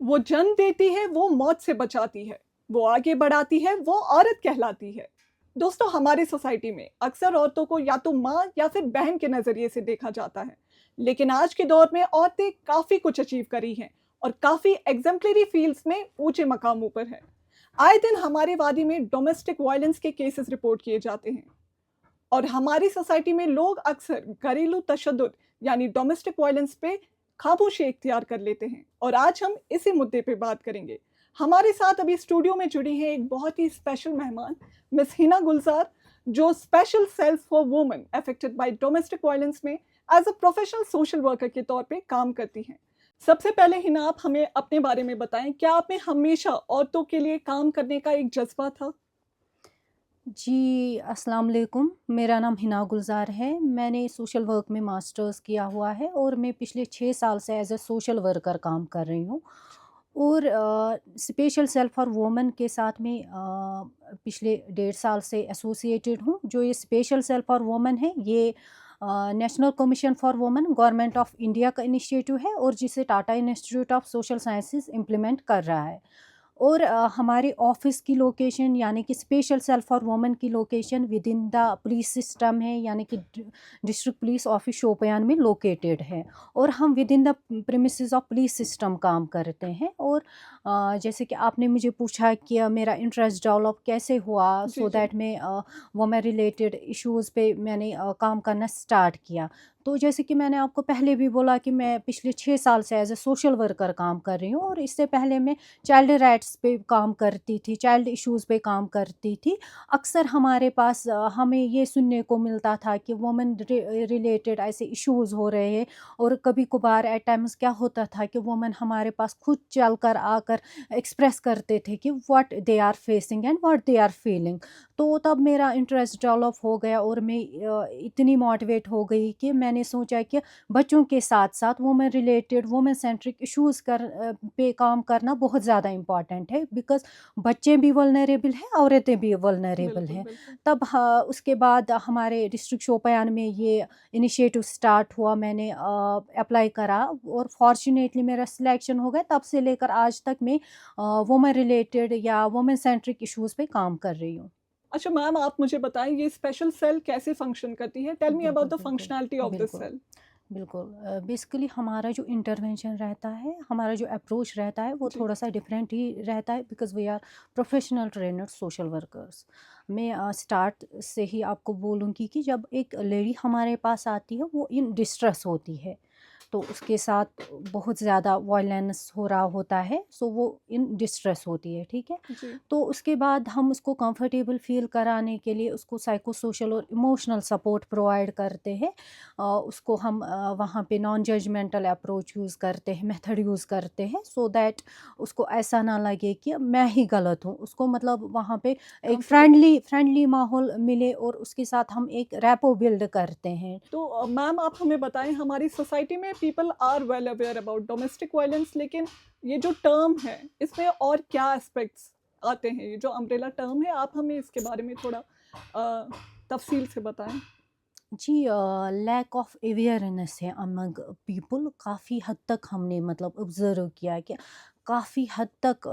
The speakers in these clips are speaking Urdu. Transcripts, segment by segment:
وہ جنم دیتی ہے، وہ موت سے بچاتی ہے، وہ آگے بڑھاتی ہے، وہ عورت کہلاتی ہے۔ دوستو، ہماری سوسائٹی میں اکثر عورتوں کو یا تو ماں یا پھر بہن کے نظریے سے دیکھا جاتا ہے، لیکن آج کے دور میں عورتیں کافی کچھ اچیو کری ہیں اور کافی ایگزمپلری فیلڈز میں اونچے مقاموں پر ہیں۔ آئے دن ہمارے وادی میں ڈومیسٹک وائلنس کے کیسز رپورٹ کیے جاتے ہیں، اور ہماری سوسائٹی میں لوگ اکثر گھریلو تشدد یعنی ڈومیسٹک وائلنس پہ خاموشی اختیار کر لیتے ہیں، اور آج ہم اسی مدعے پہ بات کریں گے۔ ہمارے ساتھ ابھی اسٹوڈیو میں جڑی ہیں ایک بہت ہی اسپیشل مہمان، مس ہنا گلزار، جو special cell for women affected by domestic violence میں as a professional social worker کے طور پہ کام کرتی ہیں۔ سب سے پہلے ہنا، آپ ہمیں اپنے بارے میں بتائیں، کیا آپ میں ہمیشہ عورتوں کے لیے کام کرنے کا ایک جذبہ تھا؟ جی السلام علیکم، میرا نام ہنا گلزار ہے۔ میں نے سوشل ورک میں ماسٹرز کیا ہوا ہے اور میں پچھلے 6 سال سے ایز اے سوشل ورکر کام کر رہی ہوں، اور اسپیشل سیل فار وومن کے ساتھ میں پچھلے 1.5 سال سے ایسوسیٹڈ ہوں۔ جو یہ اسپیشل سیل فار وومن ہے، یہ National Commission for Women Government of India کا انیشیٹو ہے، اور جسے Tata Institute of Social Sciences implement کر رہا ہے۔ اور ہمارے آفس کی لوکیشن یعنی کہ اسپیشل سیل فار وومن کی location with in the police system ہے، یعنی کہ ڈسٹرکٹ پولیس آفس شوپیان میں لوکیٹڈ ہے، اور ہم within the premises of police system کام کرتے ہیں۔ اور جیسے کہ آپ نے مجھے پوچھا کہ میرا انٹرسٹ ڈیولپ کیسے ہوا، جی سو جی دیٹ میں وومن ریلیٹڈ ایشوز پہ میں نے کام کرنا سٹارٹ کیا۔ تو جیسے کہ میں نے آپ کو پہلے بھی بولا کہ میں پچھلے 6 سال سے ایز اے سوشل ورکر کام کر رہی ہوں، اور اس سے پہلے میں چائلڈ رائٹس پہ کام کرتی تھی، چائلڈ ایشوز پہ کام کرتی تھی۔ اکثر ہمارے پاس ہمیں یہ سننے کو ملتا تھا کہ وومن ریلیٹڈ ایسے ایشوز ہو رہے ہیں، اور کبھی کبھار ایٹ ٹائمز کیا ہوتا تھا کہ وومن ہمارے پاس خود چل کر آ کر ایکسپریس کرتے تھے کہ what they are facing and what they are feeling. تو تب میرا انٹرسٹ ڈیولپ ہو گیا، اور میں اتنی موٹیویٹ ہو گئی کہ میں نے سوچا کہ بچوں کے ساتھ ساتھ women related women centric issues پہ کام کرنا بہت زیادہ امپورٹنٹ ہے، بیکاز بچے بھی ولنریبل ہیں، عورتیں بھی ولنریبل بالکل ہیں۔ بالکل۔ تب اس کے بعد ہمارے ڈسٹرکٹ شوپیان میں یہ انیشیٹو سٹارٹ ہوا، میں نے اپلائی کرا، اور فارچونیٹلی میرا سلیکشن ہو گیا۔ تب سے لے کر آج تک میں وومن ریلیٹڈ یا وومن سینٹرک ایشوز پہ کام کر رہی ہوں۔ اچھا میم، آپ مجھے بتائیں یہ اسپیشل سیل کیسے فنکشن کرتی ہے؟ ٹیل می بالکل اباؤٹ دا بالکل فنکشنالٹی آف دس بالکل سیل۔ بالکل بیسیکلی ہمارا جو انٹرونشن رہتا ہے، ہمارا جو اپروچ رہتا ہے، وہ جی تھوڑا سا ڈفرینٹ ہی رہتا ہے، because we are professional trainer social workers. میں اسٹارٹ سے ہی آپ کو بولوں گی کہ جب ایک لیڈی ہمارے پاس آتی ہے، وہ ان ڈسٹریس ہوتی ہے، تو اس کے ساتھ بہت زیادہ وائلنس ہو رہا ہوتا ہے، سو وہ ان ڈسٹریس ہوتی ہے، ٹھیک ہے۔ جی تو اس کے بعد ہم اس کو کمفرٹیبل فیل کرانے کے لیے اس کو سائیکو سوشل اور ایموشنل سپورٹ پرووائڈ کرتے ہیں۔ اس کو ہم وہاں پہ نان ججمنٹل اپروچ یوز کرتے ہیں، میتھڈ یوز کرتے ہیں، سو دیٹ اس کو ایسا نہ لگے کہ میں ہی غلط ہوں۔ اس کو مطلب وہاں پہ ایک کمفرٹیبل۔ فرینڈلی ماحول ملے، اور اس کے ساتھ ہم ایک ریپو بلڈ کرتے ہیں۔ تو میم آپ ہمیں بتائیں، ہماری سوسائٹی میں people are well aware about domestic violence, لیکن یہ جو ٹرم ہے اس میں اور کیا اسپیکٹس آتے ہیں؟ یہ جو امبریلا ٹرم ہے، آپ ہمیں اس کے بارے میں تھوڑا تفصیل سے بتائیں۔ جی لیک آف اویئرنیس ہے امنگ پیپل، کافی حد تک ہم نے مطلب آبزرو کیا کہ کافی حد تک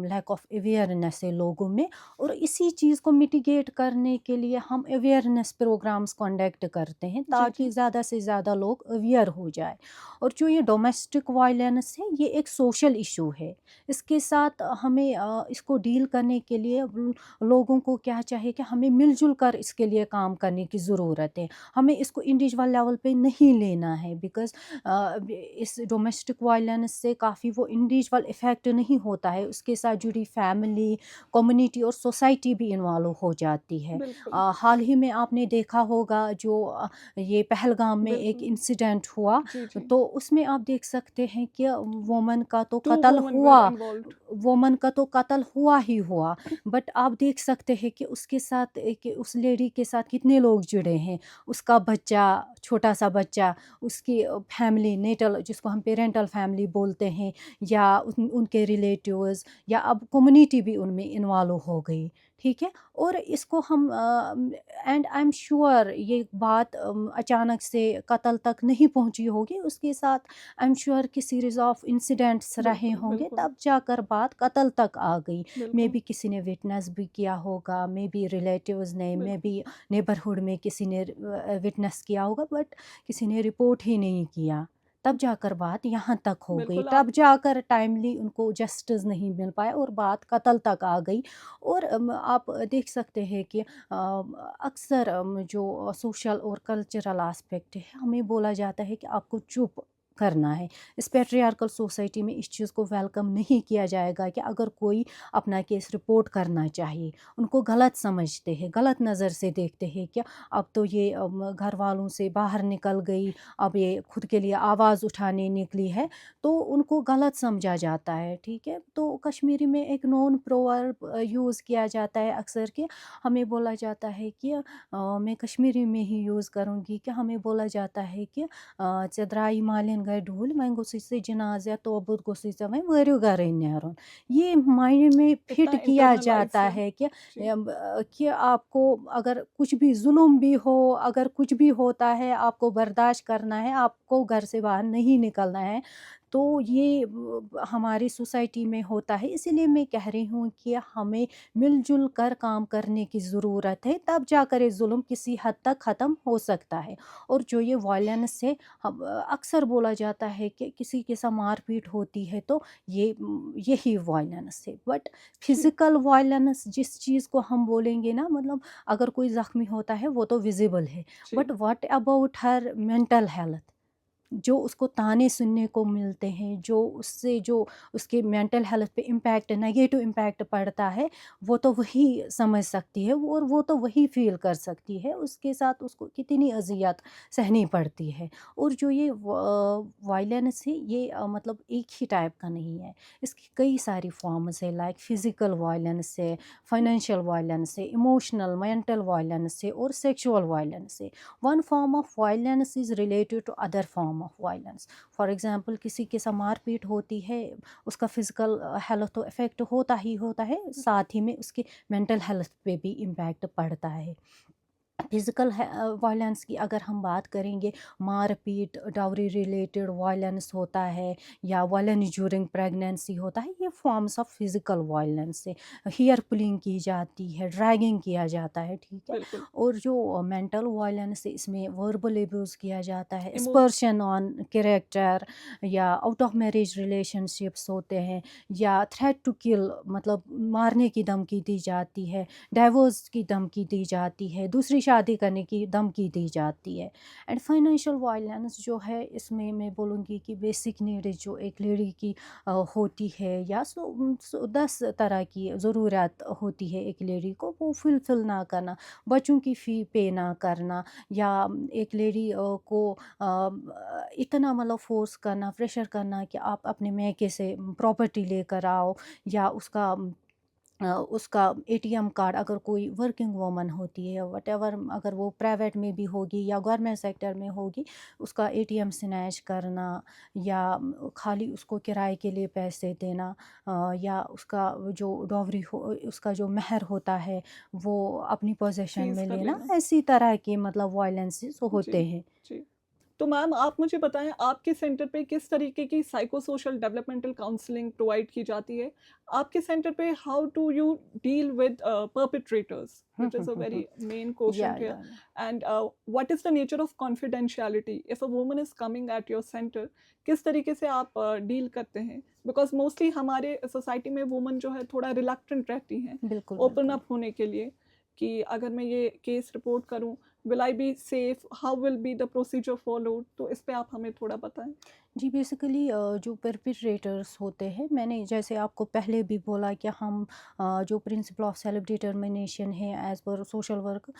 لیک آف اویئرنیس ہے لوگوں میں، اور اسی چیز کو میٹیگیٹ کرنے کے لیے ہم اویئرنیس پروگرامز کنڈکٹ کرتے ہیں، جی جی تاکہ زیادہ سے زیادہ لوگ اویئر ہو جائے۔ اور جو یہ ڈومیسٹک وائلنس ہے، یہ ایک سوشل ایشو ہے۔ اس کے ساتھ ہمیں اس کو ڈیل کرنے کے لیے لوگوں کو کیا چاہیے کہ ہمیں مل جل کر اس کے لیے کام کرنے کی ضرورت ہے۔ ہمیں اس کو انڈیویجول لیول پہ نہیں لینا ہے، بیکاز اس ڈومیسٹک وائلنس سے کافی وہ انڈیویجول افیکٹ نہیں ہوتا ہے، اس کے ساتھ جڑی فیملی، کمیونٹی اور سوسائٹی بھی انوالو ہو جاتی ہے۔ بالکل حال ہی میں آپ نے دیکھا ہوگا جو یہ پہلگام میں ایک بالکل۔ انسیڈنٹ ہوا، جی جی، تو اس میں آپ دیکھ سکتے ہیں کہ وومن کا تو 2 قتل women were ہوا، involved۔ وومن کا تو قتل ہوا ہی ہوا، بٹ آپ دیکھ سکتے ہیں کہ اس کے ساتھ کہ اس لیڈی کے ساتھ کتنے لوگ جڑے ہیں، اس کا بچہ، چھوٹا سا بچہ، اس کی فیملی، نیٹل جس کو ہم پیرنٹل فیملی بولتے ہیں، یا ان کے ریلیٹیوز، یا اب کمیونٹی بھی ان میں انوالو ہو گئی، ٹھیک ہے، اور اس کو ہم اینڈ آئی ایم شیور یہ بات اچانک سے قتل تک نہیں پہنچی ہوگی، اس کے ساتھ آئی ایم شیور کہ سیریز آف انسیڈنٹس رہے بالکل ہوں گے، بالکل تب جا کر بات قتل تک آ گئی. مے بالکل بی کسی نے وٹنس بھی کیا ہوگا، مے بی ریلیٹیوز نے، مے بی نیبرہڈ میں کسی نے وٹنس کیا ہوگا، بٹ کسی نے رپورٹ ہی نہیں کیا، تب جا کر بات یہاں تک ہو گئی، بالکل آپ تب جا کر ٹائملی ان کو جسٹس نہیں مل پایا اور بات قتل تک آ گئی. اور آپ دیکھ سکتے ہیں کہ اکثر جو سوشل اور کلچرل آسپیکٹ ہے، ہمیں بولا جاتا ہے کہ آپ کو چپ کرنا ہے. اس پیٹریارکل سوسائٹی میں اس چیز کو ویلکم نہیں کیا جائے گا کہ اگر کوئی اپنا کیس رپورٹ کرنا چاہیے، ان کو غلط سمجھتے ہیں، غلط نظر سے دیکھتے ہیں کہ اب تو یہ گھر والوں سے باہر نکل گئی، اب یہ خود کے لیے آواز اٹھانے نکلی ہے، تو ان کو غلط سمجھا جاتا ہے. ٹھیک ہے، تو کشمیری میں ایک نون پروورب یوز کیا جاتا ہے اکثر کہ ہمیں بولا جاتا ہے کہ میں کشمیری میں ہی یوز کروں گی کہ ہمیں بولا جاتا ہے کہ ژےٚ درٛایی مالٮ۪ن گرِ ڈوٗلۍ وۄنۍ گوٚژھُے ژےٚ جنازٕ یا توبوت گوٚژھُے ژےٚ وۄنۍ وٲرِو گرے نیرُن. یہ مائنڈ میں اتنا فٹ کیا انٹرنلائز جاتا ہے. ہے جی کہ آپ کو اگر کچھ بھی ظلم بھی ہو، اگر کچھ بھی ہوتا ہے، آپ کو برداشت کرنا ہے، آپ کو گھر سے باہر نہیں نکلنا ہے. تو یہ ہماری سوسائٹی میں ہوتا ہے، اسی لیے میں کہہ رہی ہوں کہ ہمیں مل جل کر کام کرنے کی ضرورت ہے، تب جا کر یہ ظلم کسی حد تک ختم ہو سکتا ہے. اور جو یہ وائلنس ہے، اکثر بولا جاتا ہے کہ کسی کے ساتھ مار پیٹ ہوتی ہے تو یہی وائلنس ہے. بٹ جی فزیکل وائلنس جس چیز کو ہم بولیں گے نا، مطلب اگر کوئی زخمی ہوتا ہے وہ تو ویزیبل ہے، جی but what about her mental health, جو اس کو تانے سننے کو ملتے ہیں، جو اس کے مینٹل ہیلتھ پہ امپیکٹ، نگیٹو امپیکٹ پڑتا ہے، وہ تو وہی سمجھ سکتی ہے، اور وہ تو وہی فیل کر سکتی ہے، اس کے ساتھ اس کو کتنی اذیت سہنی پڑتی ہے. اور جو یہ وائلنس ہے، یہ مطلب ایک ہی ٹائپ کا نہیں ہے، اس کی کئی ساری فارمز ہے، لائک فزیکل وائلنس ہے، فائنینشیل وائلنس ہے، ایموشنل مینٹل وائلنس ہے، اور سیکشول وائلنس ہے. One form of violence is related to other form of violence. For example کسی کے ساتھ مار پیٹ ہوتی ہے، اس کا فزیکل ہیلتھ تو افیکٹ ہوتا ہی ہوتا ہے، ساتھ ہی میں اس کے مینٹل ہیلتھ پہ بھی امپیکٹ پڑتا ہے. فزیکل وائلنس کی اگر ہم بات کریں گے، مار پیٹ، ڈاوری ریلیٹڈ وائلنس ہوتا ہے، یا وائلنس ڈیورنگ پریگنینسی ہوتا ہے، یہ فارمس آف فزیکل وائلنس ہے. ہیئر پلنگ کی جاتی ہے، ڈریگنگ کیا جاتا ہے. ٹھیک ہے، بالکل اور جو مینٹل وائلنس ہے، اس میں وربل ایبیوز کیا جاتا ہے، ایمو اسپرشن آن کریکٹر، یا out of marriage relation ships ہوتے ہیں، یا تھریٹ ٹو کل، مطلب مارنے کی دھمکی دی جاتی ہے، ڈائیورس کی دھمکی دی جاتی ہے، دوسری شادی کرنے کی دھمکی دی جاتی ہے. اینڈ فائنینشیل وائلنس جو ہے، اس میں بولوں گی کہ بیسک نیڈ جو ایک لیڈی کی ہوتی ہے، یا 10 طرح کی ضرورت ہوتی ہے ایک لیڈی کو، وہ فلفل نہ کرنا، بچوں کی فی پے نہ کرنا، یا ایک لیڈی کو اتنا مطلب فورس کرنا، پریشر کرنا کہ آپ اپنے میکے سے پراپرٹی لے کر آؤ، یا اس کا اے ٹی ایم کارڈ، اگر کوئی ورکنگ وومن ہوتی ہے، وٹ ایور، اگر وہ پرائیویٹ میں بھی ہوگی یا گورنمنٹ سیکٹر میں ہوگی، اس کا اے ٹی ایم سنیچ کرنا، یا خالی اس کو کرائے کے لیے پیسے دینا، یا اس کا جو ڈاوری اس کا جو مہر ہوتا ہے وہ اپنی پوزیشن سیز میں کر لینا، لینا. ایسی طرح کے مطلب وائلنسز جی ہوتے ہیں. جی. تو میم آپ مجھے بتائیں آپ کے سینٹر پہ کس طریقے کی psycho social developmental counselling provide کی جاتی ہے؟ آپ کے سینٹر پہ how do you deal with perpetrators which is a very main یا quotient here, and what is the nature of confidentiality if a woman is coming at your center, کس طریقے سے آپ ڈیل کرتے ہیں؟ بیکاز موسٹلی ہمارے سوسائٹی میں وومن جو ہے تھوڑا ریلکٹنٹ رہتی ہیں بالکل اوپن بالکل. اپ ہونے کے لیے کہ اگر میں یہ کیس رپورٹ کروں will I be safe, how will be the procedure followed, تو اس پہ آپ ہمیں تھوڑا بتائیں. جی بیسیکلی جو پرپیٹریٹرس ہوتے ہیں، میں نے جیسے آپ کو پہلے بھی بولا کہ ہم جو پرنسپل آف سیلف ڈٹرمنیشن ہے ایز پر سوشل ورک،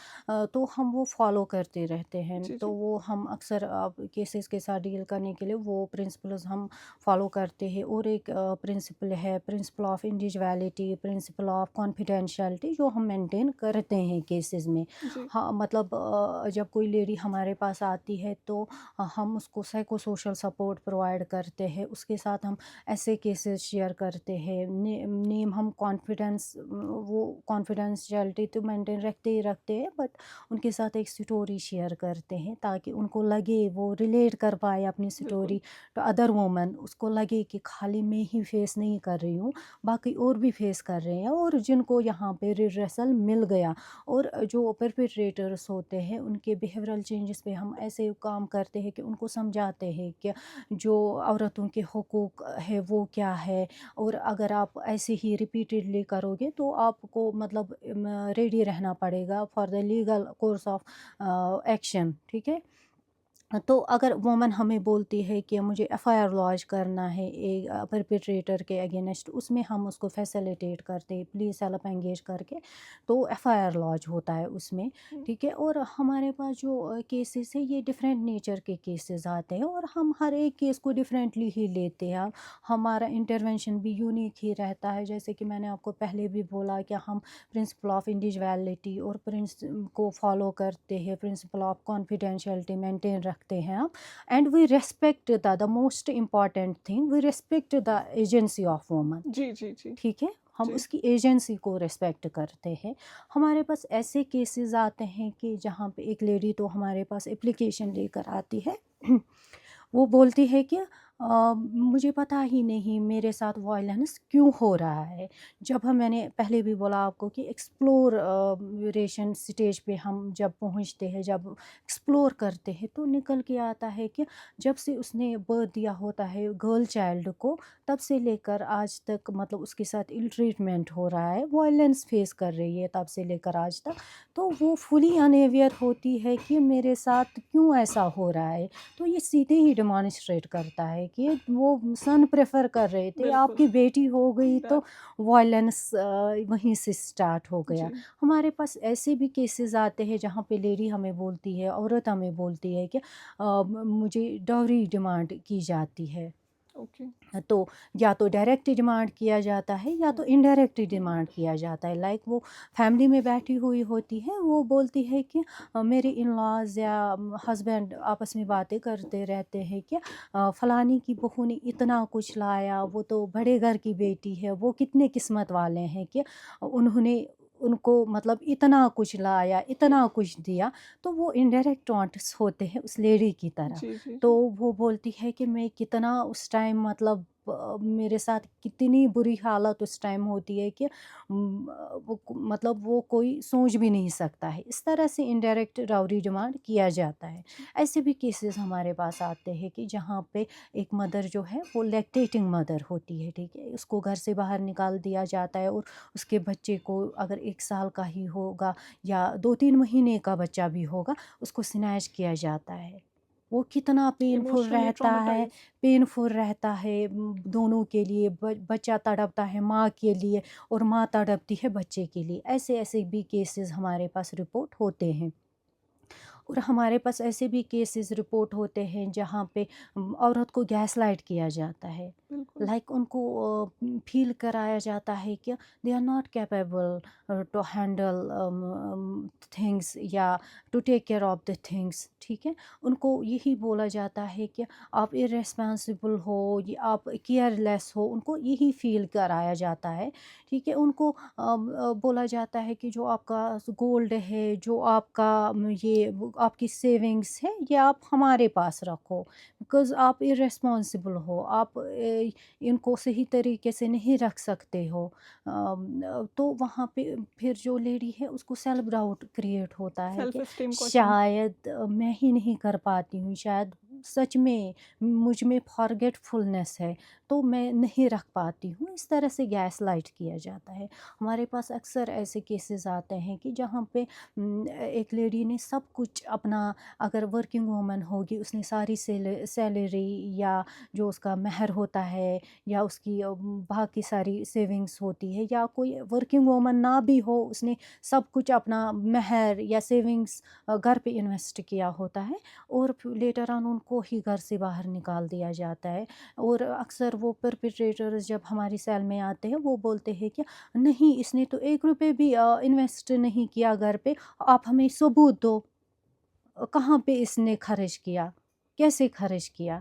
تو ہم وہ فالو کرتے رہتے ہیں. جی تو جی وہ ہم اکثر کیسز کے ساتھ ڈیل کرنے کے لیے وہ پرنسپلز ہم فالو کرتے ہیں. اور ایک پرنسپل ہے principle of individuality, principle of confidentiality, جو ہم مینٹین کرتے ہیں کیسز میں. جی ہاں، مطلب جب کوئی لیڈی ہمارے پاس آتی ہے تو ہم اس کو سائیکو سوشل سپورٹ پرووائڈ کرتے ہیں، اس کے ساتھ ہم ایسے کیسز شیئر کرتے ہیں، نیم ہم کانفیڈینشیلٹی تو مینٹین رکھتے ہیں، بٹ ان کے ساتھ ایک اسٹوری شیئر کرتے ہیں تاکہ ان کو لگے وہ ریلیٹ کر پائے اپنی بالکل اسٹوری ٹو ادر وومن، اس کو لگے کہ خالی میں ہی فیس نہیں کر رہی ہوں، باقی اور بھی فیس کر رہے ہیں، اور جن کو یہاں پہ ریڈریسل مل گیا. اور جو پرپیٹریٹرس ہوتے ہیں ان کے بیہیورل چینجز پہ ہم ایسے کام کرتے ہیں کہ ان کو سمجھاتے ہیں کہ جو عورتوں کے حقوق ہے وہ کیا ہے، اور اگر آپ ایسے ہی ریپیٹیڈلی کرو گے تو آپ کو مطلب ریڈی رہنا پڑے گا for the legal course of action. ٹھیک ہے، تو اگر وومن ہمیں بولتی ہے کہ مجھے ایف آئی آر لانچ کرنا ہے ایک پرپیٹریٹر کے اگینسٹ، اس میں ہم اس کو فیسیلیٹیٹ کرتے ہیں، پولیس ہیلپ انگیج کر کے، تو ایف آئی آر لانچ ہوتا ہے اس میں. ٹھیک ہے، اور ہمارے پاس جو کیسز ہے یہ ڈفرینٹ نیچر کے کیسز آتے ہیں، اور ہم ہر ایک کیس کو ڈفرینٹلی ہی لیتے ہیں. ہمارا انٹروینشن بھی یونیک ہی رہتا ہے، جیسے کہ میں نے آپ کو پہلے بھی بولا کہ ہم پرنسپل آف انڈیویجویلٹی اور کو فالو کرتے ہیں، پرنسپل آف کانفیڈینشیلٹی مینٹین رکھتے ہیں ہم، and we respect the most important thing, we respect the agency of women. جی جی جی ٹھیک ہے، ہم جی اس کی ایجنسی کو ریسپیکٹ کرتے ہیں. ہمارے پاس ایسے کیسز آتے ہیں کہ جہاں پہ ایک لیڈی تو ہمارے پاس اپلیکیشن لے کر آتی ہے، وہ بولتی ہے کہ مجھے پتہ ہی نہیں میرے ساتھ وائلنس کیوں ہو رہا ہے. جب میں نے پہلے بھی بولا آپ کو کہ ایکسپلوریشن سٹیج پہ ہم جب پہنچتے ہیں، جب ایکسپلور کرتے ہیں تو نکل کے آتا ہے کہ جب سے اس نے برتھ دیا ہوتا ہے گرل چائلڈ کو، تب سے لے کر آج تک مطلب اس کے ساتھ ill ٹریٹمنٹ ہو رہا ہے، وائلنس فیس کر رہی ہے تب سے لے کر آج تک. تو وہ فلی انیویئر ہوتی ہے کہ میرے ساتھ کیوں ایسا ہو رہا ہے. تو یہ سیدھے ہی ڈیمانسٹریٹ کرتا ہے کہ وہ سن پریفر کر رہے تھے، آپ بالکل کی بیٹی ہو گئی تو ڈر وائلنس وہیں سے سٹارٹ ہو گیا. جی ہمارے پاس ایسے بھی کیسز آتے ہیں جہاں پہ لیڈی ہمیں بولتی ہے، عورت ہمیں بولتی ہے کہ مجھے ڈاوری ڈیمانڈ کی جاتی ہے. اوکے تو یا تو ڈائریکٹ ڈیمانڈ کیا جاتا ہے یا تو انڈائریکٹ ڈیمانڈ کیا جاتا ہے. لائک وہ فیملی میں بیٹھی ہوئی ہوتی ہے، وہ بولتی ہے کہ میرے ان لاز یا ہسبینڈ آپس میں باتیں کرتے رہتے ہیں کہ فلانی کی بہو نے اتنا کچھ لایا، وہ تو بڑے گھر کی بیٹی ہے، وہ کتنے قسمت والے ہیں کہ انہوں نے ان کو مطلب اتنا کچھ لایا، اتنا کچھ دیا. تو وہ انڈائریکٹ ٹانٹس ہوتے ہیں اس لیڈی کی طرح. جی جی تو جی وہ بولتی ہے کہ میں کتنا اس ٹائم مطلب میرے ساتھ کتنی بری حالت اس ٹائم ہوتی ہے کہ مطلب وہ کوئی سوچ بھی نہیں سکتا ہے. اس طرح سے انڈائریکٹ ڈاوری ڈیمانڈ کیا جاتا ہے. ایسے بھی کیسز ہمارے پاس آتے ہیں کہ جہاں پہ ایک مدر جو ہے وہ لیکٹیٹنگ مدر ہوتی ہے. ٹھیک ہے، اس کو گھر سے باہر نکال دیا جاتا ہے، اور اس کے بچے کو اگر 1 سال کا ہی ہوگا یا 2-3 مہینے کا بچہ بھی ہوگا، اس کو سنیچ کیا جاتا ہے. وہ کتنا ایموشنلی ٹراماٹائز. پینفل رہتا ہے دونوں کے لیے. بچہ تڑپتا ہے ماں کے لیے اور ماں تڑپتی ہے بچے کے لیے. ایسے بھی کیسز ہمارے پاس رپورٹ ہوتے ہیں. اور ہمارے پاس ایسے بھی کیسز رپورٹ ہوتے ہیں جہاں پہ عورت کو گیس لائٹ کیا جاتا ہے. بالکل لائک ان کو فیل کرایا جاتا ہے کہ they are not capable to handle things یا to take care of the things. ٹھیک ہے، ان کو یہی بولا جاتا ہے کہ آپ ارریسپانسبل ہو، آپ کیئر لیس ہو، ان کو یہی فیل کرایا جاتا ہے. ٹھیک ہے، ان کو بولا جاتا ہے کہ جو آپ کا گولڈ ہے، جو آپ کا یہ آپ کی سیونگس ہے، یہ آپ ہمارے پاس رکھو، بیکاز آپ ارریسپانسبل ہو، آپ ان کو صحیح طریقے سے نہیں رکھ سکتے ہو. تو وہاں پہ پھر جو لیڈی ہے اس کو سیلف ڈاؤٹ کریٹ ہوتا ہے کہ سیلف اسٹیم کوشچن. شاید میں ہی نہیں کر پاتی ہوں، شاید سچ میں مجھ میں فارگیٹ فلنس ہے تو میں نہیں رکھ پاتی ہوں. اس طرح سے گیس لائٹ کیا جاتا ہے. ہمارے پاس اکثر ایسے کیسز آتے ہیں کہ جہاں پہ ایک لیڈی نے سب کچھ اپنا، اگر ورکنگ وومن ہوگی، اس نے ساری سیلری یا جو اس کا مہر ہوتا ہے یا اس کی باقی ساری سیونگس ہوتی ہے، یا کوئی ورکنگ وومن نہ بھی ہو، اس نے سب کچھ اپنا مہر یا سیونگس گھر پہ انویسٹ کیا ہوتا ہے، اور لیٹر آن ان کو ہی گھر سے باہر نکال دیا جاتا ہے. اور اکثر وہ پرپیٹریٹرز جب ہماری سیل میں آتے ہیں وہ بولتے ہیں کہ نہیں، اس نے تو 1 روپے بھی انویسٹ نہیں کیا گھر پہ، آپ ہمیں ثبوت دو کہاں پہ اس نے خرچ کیا، کیسے خرچ کیا.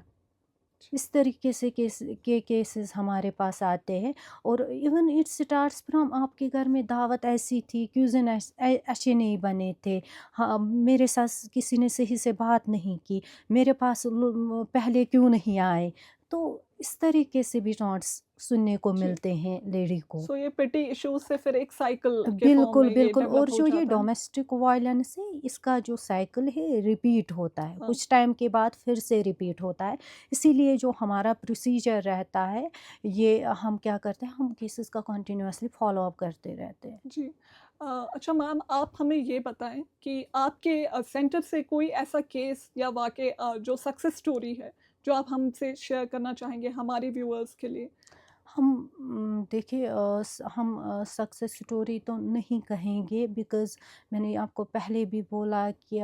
اس طریقے سے کیسز ہمارے پاس آتے ہیں. اور ایون اٹ اسٹارٹس فرام آپ کے گھر میں دعوت ایسی تھی، کیوزن اچھے نہیں بنے تھے، ہاں میرے ساتھ کسی نے صحیح سے بات نہیں کی، میرے پاس پہلے کیوں نہیں آئے. تو اس طریقے سے بھی ٹانٹس سننے کو جی، ملتے ہیں لیڈی کو. سو یہ پٹی ایشوز سے پھر ایک سائیکل کے فارم بالکل میں یہ بالکل. اور ڈیولپ ہو جو یہ جاتا ہے. ڈومیسٹک وائلنس ہے اس کا جو سائیکل ہے ریپیٹ ہوتا ہے، ہاں کچھ ٹائم کے بعد پھر سے ریپیٹ ہوتا ہے. اسی لیے جو ہمارا پروسیجر رہتا ہے یہ ہم کیا کرتے ہیں، ہم کیسز کا کنٹینیوسلی فالو اپ کرتے رہتے ہیں. جی. اچھا میم، آپ ہمیں یہ بتائیں کہ آپ کے سینٹر سے کوئی ایسا کیس یا واقع جو سکسیس اسٹوری ہے جو آپ ہم سے شیئر کرنا چاہیں گے ہمارے ویورز کے لیے. ہم دیکھیے ہم سکسیس اسٹوری تو نہیں کہیں گے، بیکاز میں نے آپ کو پہلے بھی بولا کہ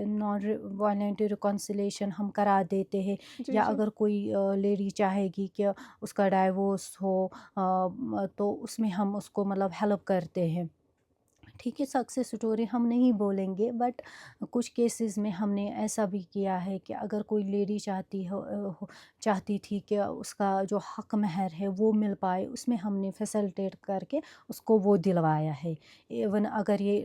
نان وائلنٹ ریکانسلیشن ہم کرا دیتے ہیں. جی یا جی اگر کوئی لیڈی چاہے گی کہ اس کا ڈائیورس ہو تو اس میں ہم اس کو مطلب ہیلپ کرتے ہیں. ٹھیک ہے، سکسیس اسٹوری ہم نہیں بولیں گے، بٹ کچھ کیسز میں ہم نے ایسا بھی کیا ہے کہ اگر کوئی لیڈی چاہتی تھی کہ اس کا جو حق مہر ہے وہ مل پائے، اس میں ہم نے فیسلٹیٹ کر کے اس کو وہ دلوایا ہے. ایون اگر یہ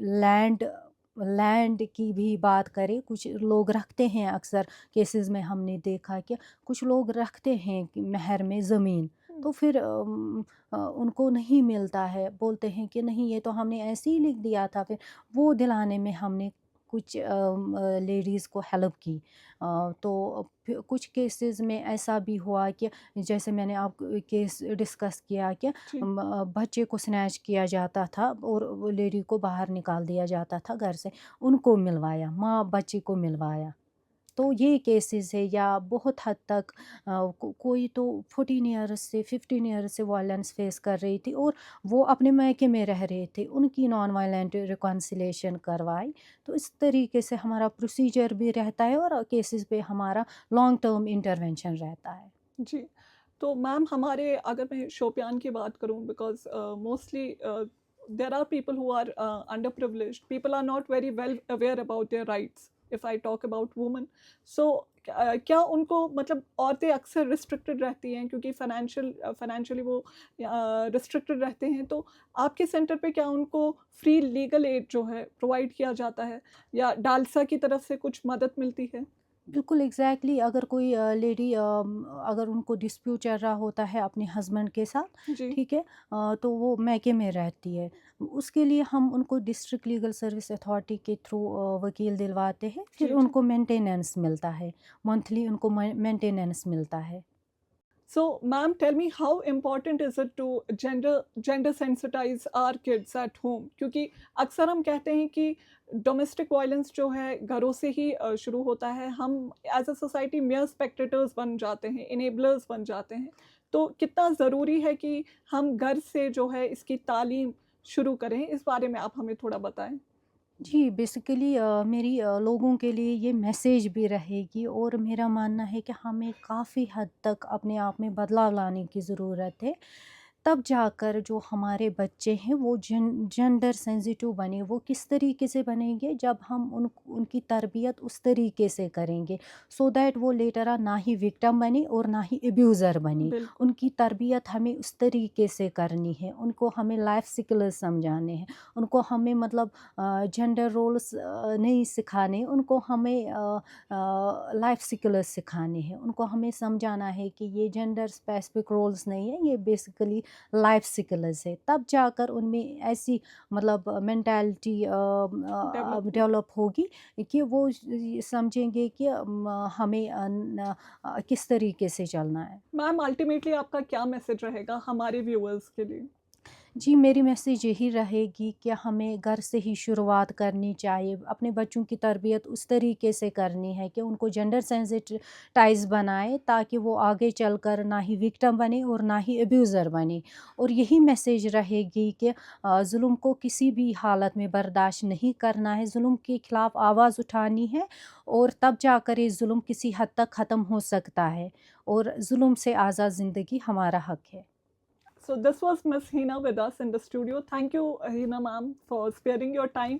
لینڈ کی بھی بات کرے، کچھ لوگ رکھتے ہیں، اکثر کیسز میں ہم نے دیکھا کہ کچھ لوگ رکھتے ہیں کہ مہر میں زمین، تو پھر ان کو نہیں ملتا ہے، بولتے ہیں کہ نہیں یہ تو ہم نے ایسے ہی لکھ دیا تھا. پھر وہ دلانے میں ہم نے کچھ لیڈیز کو ہیلپ کی. تو کچھ کیسز میں ایسا بھی ہوا کہ جیسے میں نے آپ کو کیس ڈسکس کیا کہ جی بچے کو سنیچ کیا جاتا تھا اور وہ لیڈی کو باہر نکال دیا جاتا تھا گھر سے، ان کو ملوایا، ماں بچے کو ملوایا. تو یہ کیسز ہے. یا بہت حد تک کوئی تو 14 ایئرس سے 15 ایئرس سے وائلنس فیس کر رہی تھی اور وہ اپنے میکے میں رہ رہے تھے، ان کی نان وائلنٹ ریکانسلیشن کروائی. تو اس طریقے سے ہمارا پروسیجر بھی رہتا ہے اور کیسز پہ ہمارا لانگ ٹرم انٹرونشن رہتا ہے. جی. تو میم ہمارے، اگر میں شوپیان کی بات کروں، because mostly there are people who are underprivileged, people are not very well aware about their rights. If I talk about women, so کیا ان کو مطلب عورتیں اکثر ریسٹرکٹیڈ رہتی ہیں کیونکہ فائنینشلی وہ ریسٹرکٹیڈ رہتے ہیں، تو آپ کے سینٹر پہ کیا ان کو فری لیگل ایڈ جو ہے پرووائڈ کیا جاتا ہے یا ڈالسا کی طرف سے کچھ مدد ملتی ہے؟ بالکل ایگزیکٹلی. اگر کوئی لیڈی اگر ان کو ڈسپیوٹ چل رہا ہوتا ہے اپنے ہسبینڈ کے ساتھ، جی ٹھیک ہے، تو وہ میکے میں رہتی ہے، اس کے لیے ہم ان کو ڈسٹرکٹ لیگل سروس اتھارٹی کے تھرو وکیل دلواتے ہیں. پھر جی ان جی. کو مینٹیننس ملتا ہے، منتھلی ان کو مینٹیننس ملتا ہے. So, ma'am, tell me how important is it to gender sensitize our kids at home? کیونکہ اکثر ہم کہتے ہیں کہ ڈومیسٹک وائلنس جو ہے گھروں سے ہی شروع ہوتا ہے. ہم as a society mere spectators بن جاتے ہیں، انیبلرز بن جاتے ہیں. تو کتنا ضروری ہے کہ ہم گھر سے جو ہے اس کی تعلیم شروع کریں؟ اس بارے میں آپ ہمیں تھوڑا بتائیں. جی بیسیکلی میری لوگوں کے لیے یہ میسیج بھی رہے گی، اور میرا ماننا ہے کہ ہمیں کافی حد تک اپنے آپ میں بدلاؤ لانے کی ضرورت ہے. تب جا کر جو ہمارے بچے ہیں وہ جینڈر سینسیٹیو بنے. وہ کس طریقے سے بنیں گے؟ جب ہم ان کی تربیت اس طریقے سے کریں گے، سو دیٹ وہ لیٹر نہ ہی وکٹم بنے اور نہ ہی ابیوزر بنے. بالکل. ان کی تربیت ہمیں اس طریقے سے کرنی ہے. ان کو ہمیں لائف سکلز سمجھانے ہیں، ان کو ہمیں مطلب جینڈر رولز نہیں سکھانے، ان کو ہمیں لائف سکلز سکھانے ہیں. ان کو ہمیں سمجھانا ہے کہ یہ جینڈر اسپیسیفک رولز نہیں ہے، یہ بیسیکلی لائف سکلز ہے. تب جا کر ان میں ایسی مطلب مینٹالٹی ڈیولپ. ڈیولپ ہوگی کہ وہ سمجھیں گے کہ ہمیں کس طریقے سے چلنا ہے. میم الٹیمیٹلی آپ کا کیا میسج رہے گا ہمارے ویورز کے لیے؟ جی میری میسیج یہی رہے گی کہ ہمیں گھر سے ہی شروعات کرنی چاہیے. اپنے بچوں کی تربیت اس طریقے سے کرنی ہے کہ ان کو جینڈر سینسیٹائز بنائے، تاکہ وہ آگے چل کر نہ ہی وکٹم بنے اور نہ ہی ابیوزر بنے. اور یہی میسیج رہے گی کہ ظلم کو کسی بھی حالت میں برداشت نہیں کرنا ہے، ظلم کے خلاف آواز اٹھانی ہے، اور تب جا کر یہ ظلم کسی حد تک ختم ہو سکتا ہے، اور ظلم سے آزاد زندگی ہمارا حق ہے. So this was Miss Hina with us in the studio. Thank you, Hina ma'am, for sparing your time